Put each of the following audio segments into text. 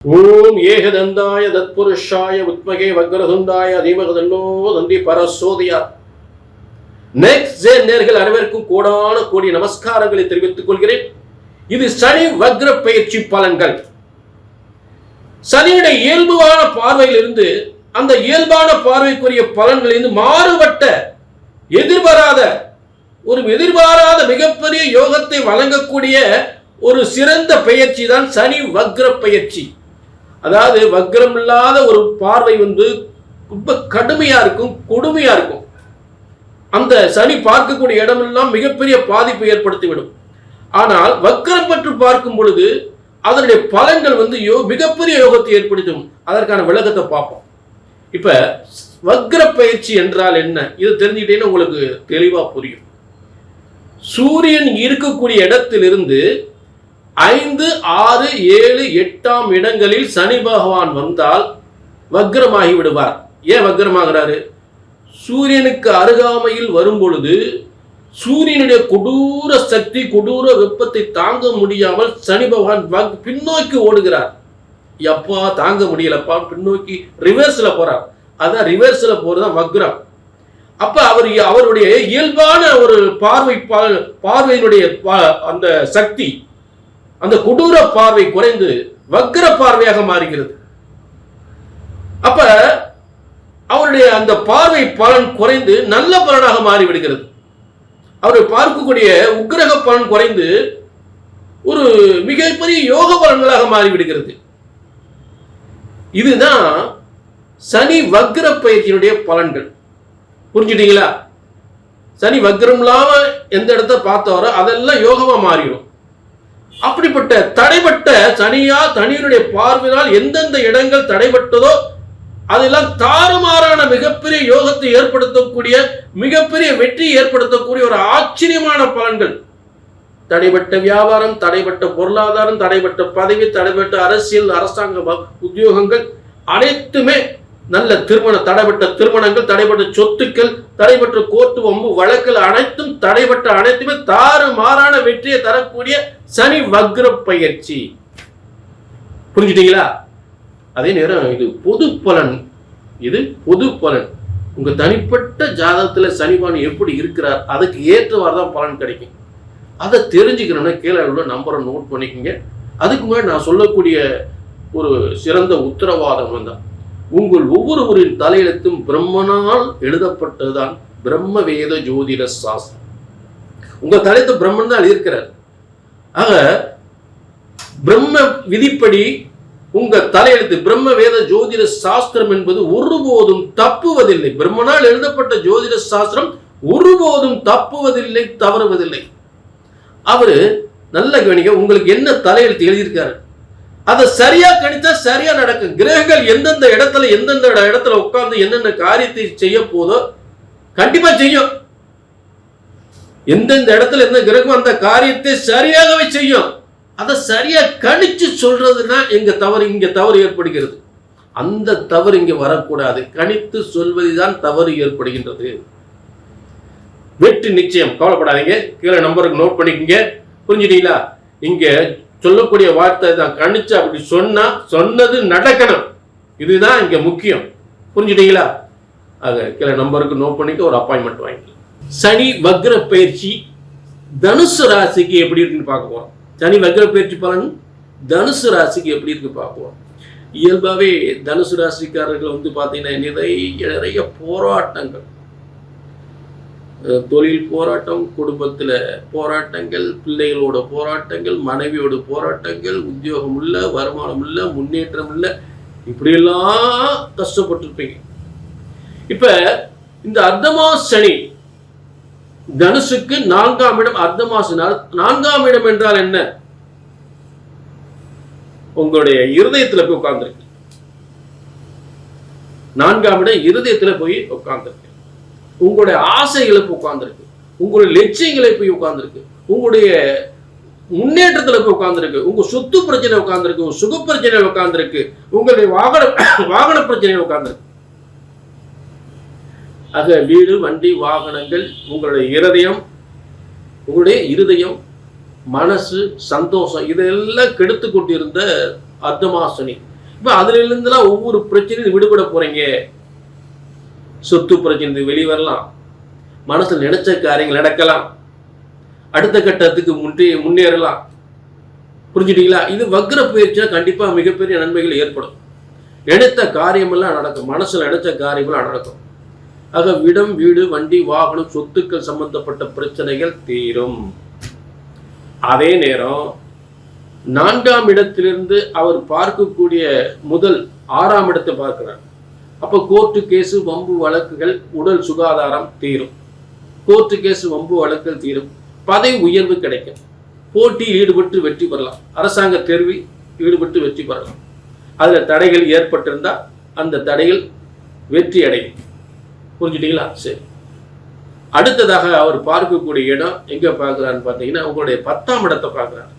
ஓம் ஏகதந்தாய தத்புருஷாய வித்மகே வக்ரதுண்டாய தீமகி தன்னோ தந்தி பரசோதியார். நெக்ஸ்ட் ஜே நேர்கள் அனைவருக்கும் கோடான கோடி நமஸ்காரங்களை தெரிவித்துக் கொள்கிறேன். இது சனி வக்ர பயிற்சி பலன்கள். சனியுடைய இயல்பான பார்வையிலிருந்து அந்த இயல்பான பார்வைக்குரிய பலன்களிலிருந்து மாறுபட்ட எதிர்பாராத மிகப்பெரிய யோகத்தை வழங்கக்கூடிய ஒரு சிறந்த பயிற்சி தான் சனி வக்ர பயிற்சி. அதாவது வக்ரம் இல்லாத ஒரு பார்வை ரொம்ப கடுமையா இருக்கும், கொடுமையா இருக்கும். அந்த சனி பார்க்கக்கூடிய இடமெல்லாம் மிகப்பெரிய பாதிப்பை ஏற்படுத்திவிடும். ஆனால் வக்ரம் பற்றி பார்க்கும் பொழுது அதனுடைய பலன்கள் மிகப்பெரிய யோகத்தை ஏற்படுத்தும். அதற்கான விளக்கத்தை பார்ப்போம். இப்ப வக்ர பயிற்சி என்றால் என்ன, இது தெரிஞ்சுக்கிட்டீங்கன்னா உங்களுக்கு தெளிவா புரியும். சூரியன் இருக்கக்கூடிய இடத்திலிருந்து 5, 6, 7, 8ஆம் இடங்களில் சனி பகவான் வந்தால் வக்ரமாகி விடுவார். ஏன் வக்ரமாகிறாரு? சூரியனுக்கு அருகாமையில் வரும் பொழுது சூரியனுடைய கொடூர சக்தி, கொடூர வெப்பத்தை தாங்க முடியாமல் சனி பகவான் பின்னோக்கி ஓடுகிறார். எப்பா தாங்க முடியலப்பா, பின்னோக்கி ரிவர்ஸ்ல போறார். அதான் ரிவர்ஸ்ல போறதுதான் வக்ரம். அப்ப அவருடைய இயல்பான ஒரு பார்வையினுடைய அந்த சக்தி, அந்த கொடூர பார்வை குறைந்து வக்ர பார்வையாக மாறுகிறது. அப்ப அவருடைய அந்த பார்வை பலன் குறைந்து நல்ல பலனாக மாறிவிடுகிறது. அவரை பார்க்கக்கூடிய உக்கிரக பலன் குறைந்து ஒரு மிகப்பெரிய யோக பலன்களாக மாறிவிடுகிறது. இதுதான் சனி வக்ர பயிற்சியினுடைய பலன்கள். புரிஞ்சுட்டீங்களா? சனி வக்ரம் இல்லாம எந்த இடத்த பார்த்தவரோ அதெல்லாம் யோகமா மாறிடும். அப்படிப்பட்ட தடைப்பட்ட சனியினுடைய பார்வையினால் எந்தெந்த இடங்கள் தடைப்பட்டதோ அதெல்லாம் தாறுமாறான மிகப்பெரிய யோகத்தை ஏற்படுத்தக்கூடிய, மிகப்பெரிய வெற்றியை ஏற்படுத்தக்கூடிய ஒரு ஆச்சரியமான பலன்கள். தடைப்பட்ட வியாபாரம், தடைப்பட்ட பொருளாதாரம், தடைப்பட்ட பதவி, தடைப்பட்ட அரசியல், அரசாங்க உத்தியோகங்கள் அனைத்துமே நல்ல தடைப்பட்ட திருமணங்கள், தடைப்பட்ட சொத்துக்கள், தடைப்பட்ட கோர்ட்டு வம்பு வழக்குகள் அனைத்தும் தடைப்பட்ட அனைத்துமே தாறுமாறான வெற்றியை தரக்கூடிய சனி வக்ர பயிற்சி. புரிஞ்சுட்டீங்களா? அதே நேரம் இது பொது பலன். உங்க தனிப்பட்ட ஜாதகத்துல சனிபான் எப்படி இருக்கிறார் அதுக்கு ஏற்றவாறு தான் பலன் கிடைக்கும். அதை தெரிஞ்சுக்கணும்னா கீழே உள்ள நம்பரை நோட் பண்ணிக்கோங்க. அதுக்கு முன்னாடி நான் சொல்லக்கூடிய ஒரு சிறந்த உத்தரவாதம் தான், உங்கள் ஒவ்வொருவரின் தலையெழுத்தும் பிரம்மனால் எழுதப்பட்டதுதான் பிரம்ம வேத ஜோதிட சாஸ்திரம். உங்க தலையெழுத்து பிரம்மன் தான் எழுதியிருக்கிறார். ஆக பிரம்ம விதிப்படி உங்க தலையெழுத்து பிரம்ம வேத ஜோதிட சாஸ்திரம் என்பது ஒருபோதும் தப்புவதில்லை. பிரம்மனால் எழுதப்பட்ட ஜோதிட சாஸ்திரம் ஒருபோதும் தப்புவதில்லை, தவறுவதில்லை. அவரு நல்ல கவனிக்க, உங்களுக்கு என்ன தலையெழுத்து எழுதியிருக்காரு அதை சரியா கணித்தா சரியா நடக்கும். கிரகங்கள் எந்தெந்த இடத்துல உட்கார்ந்து என்னென்ன காரியத்தை செய்ய போதோ கண்டிப்பா செய்யும். எந்தெந்த இடத்துல எந்த கிரகம் அந்த காரியத்தை சரியாகவே செய்யும். அதை சரியா கணிச்சு சொல்றதுன்னா இங்க தவறு ஏற்படுகிறது. அந்த தவறு இங்க வரக்கூடாது. கணித்து சொல்வதுதான் தவறு ஏற்படுகின்றது. வெற்றி நிச்சயம், கவலைப்படாதீங்க. கீழே நம்பருக்கு நோட் பண்ணிக்கங்க. புரிஞ்சுட்டீங்களா? இங்க சொல்லக்கூடிய வார்த்தை தான், கணிச்சு அப்படி சொன்னது நடக்கணும். இதுதான் இங்க முக்கியம். புரிஞ்சுட்டீங்களா? ஆக கீழே நம்பருக்கு நோட் பண்ணிக்க, ஒரு அப்பாயின்மெண்ட் வாங்கிக்கலாம். சனி வக்ர பயிற்சி தனுசு ராசிக்கு எப்படி இருக்குன்னு பார்க்க போறோம். சனி வக்ர பயிற்சி பலன் தனுசு ராசிக்கு எப்படி இருக்கு பார்ப்போம். இயல்பாவே தனுசு ராசிக்காரர்கள் பார்த்தீங்கன்னா நிறைய போராட்டங்கள், தொழில் போராட்டம், குடும்பத்தில் போராட்டங்கள், பிள்ளைகளோட போராட்டங்கள், மனைவியோட போராட்டங்கள், உத்தியோகம் இல்லை, வருமானம் இல்லை, முன்னேற்றம் இல்லை, இப்படியெல்லாம் கஷ்டப்பட்டிருப்பீங்க. இப்ப இந்த அர்த்தமாச சனி தனுசுக்கு 4ஆம் இடம். அர்த்தமாச 4ஆம் இடம் என்றால் என்ன? உங்களுடைய இருதயத்துல போய் உட்கார்ந்துருக்கு. 4ஆம் இடம் இருதயத்துல போய் உட்கார்ந்துருக்கு. உங்களுடைய ஆசைகளை போய் உட்கார்ந்துருக்கு. உங்களுடைய லட்சியங்களை போய் உட்கார்ந்துருக்கு. உங்களுடைய முன்னேற்றத்துல போய் உட்கார்ந்துருக்கு. உங்க சொத்து பிரச்சனை உட்கார்ந்துருக்கு. உங்க சுக பிரச்சனை உட்கார்ந்துருக்கு. உங்களுடைய வாகன பிரச்சனை உட்கார்ந்துருக்கு. ஆக வீடு, வண்டி, வாகனங்கள், உங்களுடைய இருதயம், மனசு, சந்தோஷம் இதெல்லாம் கெடுத்து கொண்டிருந்த அர்த்தமாசனி இப்ப அதுல இருந்துலாம் ஒவ்வொரு பிரச்சனையும் விடுபட போறீங்க. சொத்து பிரச்சனை வெளியே வரலாம், மனசுல நினைச்ச காரியங்கள் நடக்கலாம், அடுத்த கட்டத்துக்கு முன்னேறலாம். புரிஞ்சுட்டீங்களா? இது வக்ர பயிற்சியா கண்டிப்பா மிகப்பெரிய நன்மைகள் ஏற்படும். நினைத்த காரியமெல்லாம் நடக்கும், மனசுல நினைச்ச காரியமெல்லாம் நடக்கும். ஆக இடம், வீடு, வண்டி, வாகனம், சொத்துக்கள் சம்பந்தப்பட்ட பிரச்சனைகள் தீரும். அதே நேரம் 4ஆம் இடத்திலிருந்து அவர் பார்க்கக்கூடிய முதல் 6ஆம் இடத்தை பார்க்கிறார். அப்ப கோர்ட்டு கேசு, வம்பு வழக்குகள், உடல் சுகாதாரம் தீரும். கோர்ட்டு கேசு, வம்பு வழக்குகள் தீரும். பதவி உயர்வு கிடைக்கும். போட்டியில் ஈடுபட்டு வெற்றி பெறலாம். அரசாங்க தேர்வில் ஈடுபட்டு வெற்றி பெறலாம். அதுல தடைகள் ஏற்பட்டிருந்தா அந்த தடைகள் வெற்றி அடையும். புரிஞ்சுட்டீங்களா? சரி. அடுத்ததாக அவர் பார்க்கக்கூடிய இடம் எங்க பார்க்கிறான்னு பார்த்தீங்கன்னா, உங்களுடைய 10ஆம் இடத்தை பார்க்கிறார்.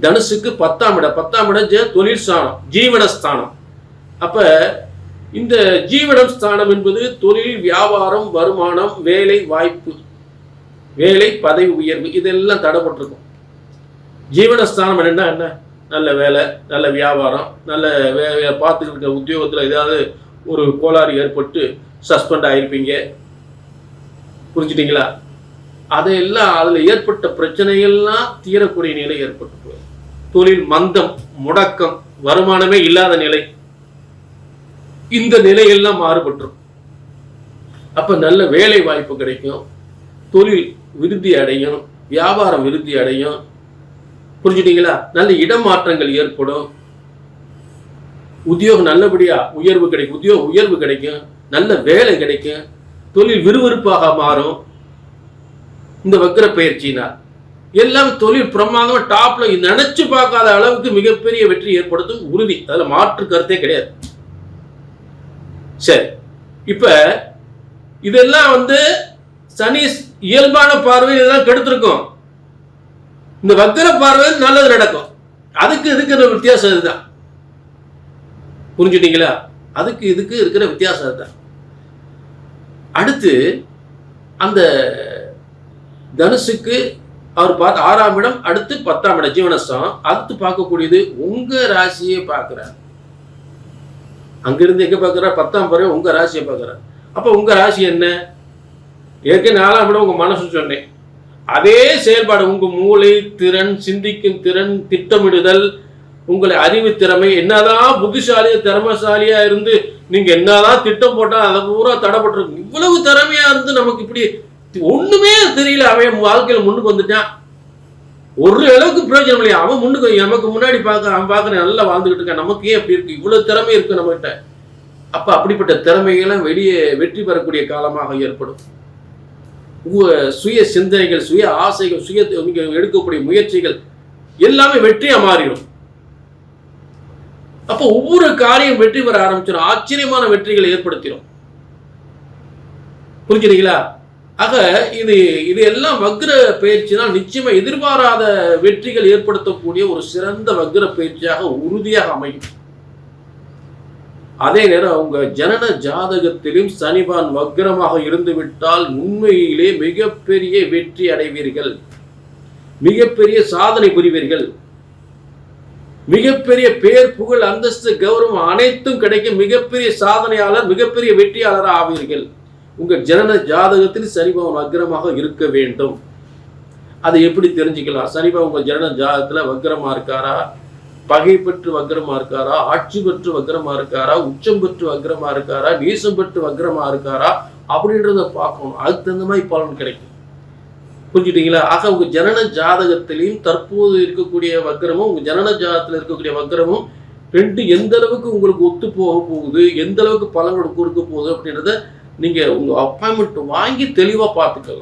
தனுசுக்கு 10ஆம் இடம். 10ஆம் இடம் தொழில் ஸ்தானம், ஜீவனஸ்தானம். அப்ப இந்த ஜீவனம் ஸ்தானம் என்பது தொழில், வியாபாரம், வருமானம், வேலை வாய்ப்பு, வேலை பதவி உயர்வு, இதெல்லாம் தடைப்பட்டிருக்கும். ஜீவனஸ்தானம் என்ன? நல்ல வேலை, நல்ல வியாபாரம், நல்ல பார்த்துக்கிட்டு இருக்க உத்தியோகத்தில் ஏதாவது ஒரு கோளாறு ஏற்பட்டு சஸ்பெண்ட் ஆகிருப்பீங்க. புரிஞ்சுட்டீங்களா? அதையெல்லாம் அதில் ஏற்பட்ட பிரச்சனைகள்லாம் தீரக்கூடிய நிலை ஏற்பட்டு, தொழில் மந்தம், முடக்கம், வருமானமே இல்லாத நிலை, இந்த நிலையெல்லாம் மாறுபட்டுரும். அப்ப நல்ல வேலை வாய்ப்பு கிடைக்கும், தொழில் விருத்தி அடையும், வியாபாரம் விருத்தி அடையும். புரிஞ்சுட்டீங்களா? நல்ல இடமாற்றங்கள் ஏற்படும், உத்தியோகம் நல்லபடியா உயர்வு கிடைக்கும், உத்தியோக உயர்வு கிடைக்கும், நல்ல வேலை கிடைக்கும், தொழில் விறுவிறுப்பாக மாறும். இந்த வக்ர பயிற்சியினால் எல்லாம் தொழில் பிரமாதமா டாப்ல நினைச்சு பார்க்காத அளவுக்கு மிகப்பெரிய வெற்றி ஏற்படுத்தும் உறுதி. அதுல மாற்று கருத்தே கிடையாது. சரி, இப்ப இதெல்லாம் சனி இயல்பான பார்வை இதெல்லாம் கெடுத்திருக்கும். இந்த வக்ர பார்வையில் நல்லது நடக்கும். அதுக்கு இருக்கிற வித்தியாசம் இதுதான். புரிஞ்சுட்டீங்களா? அதுக்கு இதுக்கு இருக்கிற வித்தியாசம் அதுதான். அடுத்து அந்த தனுசுக்கு அவர் பார்த்து 6ஆம் இடம், அடுத்து 10ஆம் இடம் ஜீவனஸ்தானம். அடுத்து பார்க்கக்கூடியது உங்க ராசியை பார்க்கிறார். அங்கிருந்து எங்க பார்க்கிறார்? 10ஆம் பறவை உங்க ராசியை பார்க்கிறார். அப்ப உங்க ராசி என்ன? ஏற்கனவே 4ஆம் இடம் உங்க மனசு சொன்னேன். அதே செயல்பாடு உங்க மூளை திறன், சிந்திக்கும் திறன், திட்டமிடுதல், உங்களை அறிவு திறமை, என்னதான் புத்திசாலியா திறமைசாலியா இருந்து நீங்க என்னதான் திட்டம் போட்டா அதை பூரா தடைப்பட்டிருக்கு. இவ்வளவு திறமையா இருந்து நமக்கு இப்படி ஒண்ணுமே தெரியல, அவன் வாழ்க்கையில முன்னுக்கு வந்துட்டான், ஒரு அளவுக்கு பிரயோஜனம் இல்லையா, அவன் முன்னுக்கு நமக்கு முன்னாடி அவன் பார்க்க நல்லா வாழ்ந்துகிட்டு இருக்கான், நமக்கு ஏன் அப்படி இருக்கு, இவ்வளவு திறமை இருக்கு நம்ம கிட்ட. அப்ப அப்படிப்பட்ட திறமைகளை வெளியே வெற்றி பெறக்கூடிய காலமாக ஏற்படும். சுய சிந்தனைகள், சுய ஆசைகள், சுய நீங்க எடுக்கக்கூடிய முயற்சிகள் எல்லாமே வெற்றியா மாறிடும். அப்ப ஒவ்வொரு காரியம் வெற்றி பெற ஆரம்பிச்சிடும், ஆச்சரியமான வெற்றிகளை ஏற்படுத்திடும். புரிஞ்சுறீங்களா? ஆக இது எல்லாம் வக்ர பயிற்சினால் நிச்சயமா எதிர்பாராத வெற்றிகள் ஏற்படுத்தக்கூடிய ஒரு சிறந்த வக்ர பயிற்சியாக உறுதியாக அமையும். அதே நேரம் உங்க ஜனன ஜாதகத்திலும் சனிபான் வக்ரமாக இருந்து விட்டால் உண்மையிலே மிகப்பெரிய வெற்றி அடைவீர்கள், மிகப்பெரிய சாதனை புரிவீர்கள், மிகப்பெரிய பேர், புகழ், அந்தஸ்து, கௌரவம் அனைத்தும் கிடைக்கும், மிகப்பெரிய சாதனையாளர், மிகப்பெரிய வெற்றியாளர் ஆவீர்கள். உங்கள் ஜனன ஜாதகத்தில் சனிபவன் வக்ரமாக இருக்க வேண்டும். அதை எப்படி தெரிஞ்சுக்கலாம்? சனிபவன் உங்கள் ஜனன ஜாதகத்துல வக்ரமா இருக்காரா, பகை பெற்று வக்ரமா இருக்காரா, ஆட்சி பெற்று வக்ரமா இருக்காரா, உச்சம் பெற்று வக்ரமா இருக்காரா, நீசம் பெற்று வக்ரமா இருக்காரா அப்படின்றத பார்க்கணும். அதுக்கு தகுந்த மாதிரி பலன் கிடைக்கும். புரிஞ்சுட்டீங்களா? ஆக உங்க ஜனன ஜாதகத்திலையும் தற்போது இருக்கக்கூடிய வக்ரமும் உங்க ஜனன ஜாதகத்தில் இருக்கக்கூடிய வக்ரமும் ரெண்டு எந்த அளவுக்கு உங்களுக்கு ஒத்து போக போகுது, எந்த அளவுக்கு பலன் கொடுக்க போகுது அப்படின்றத நீங்க உங்க அப்பாயின்மெண்ட் வாங்கி தெளிவா பார்த்துக்கலாம்.